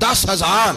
10,000.